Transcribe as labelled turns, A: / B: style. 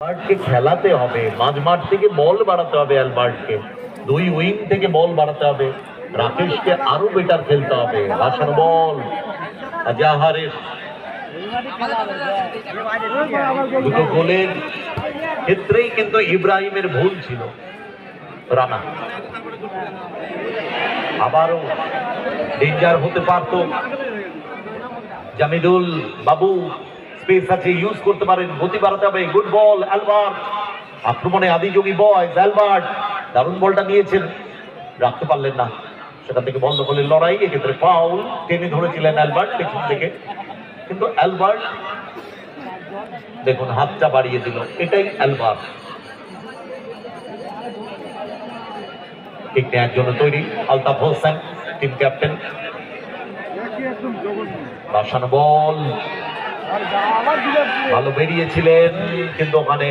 A: অ্যালবার্টকে খেলাতে হবে, মাঝমাঠ থেকে বল বাড়াতে হবে, অ্যালবার্টকে দুই উইং থেকে বল বাড়াতে হবে, রাকেশকে আরো বেটার খেলতে হবে। ভাসান বল আজাহারের, দুটো গোলের ক্ষেত্রেই কিন্তু ইব্রাহিমের ভুল ছিল। রানা আবারও ডেঞ্জার হতে পারত। জামিদুল বাবু স্পেস আছে, ইউজ করতে পারেন, গতি বাড়াতে হবে। গুড বল অ্যালবার্ট, আক্রমণে আদিযোগী বয়স। অ্যালবার্ট দারুণ বলটা নিয়েছেন, রাখতে পারলেন না, সেখান থেকে বন্ধ করলেন লড়াই। এক্ষেত্রে ফাউল, টেনে ধরেছিলেন অ্যালবার্ট পেছন থেকে, কিন্তু অ্যালবার্ট দেখুন হাতটা বাড়িয়ে দিল, এটাই অ্যালবার্ট। ঠিক নেওয়ার জন্য তৈরি আলতাফ হোসেন, টিম ক্যাপ্টেন। বাসানো বল, ভালো বেরিয়েছিলেন কিন্তু ওখানে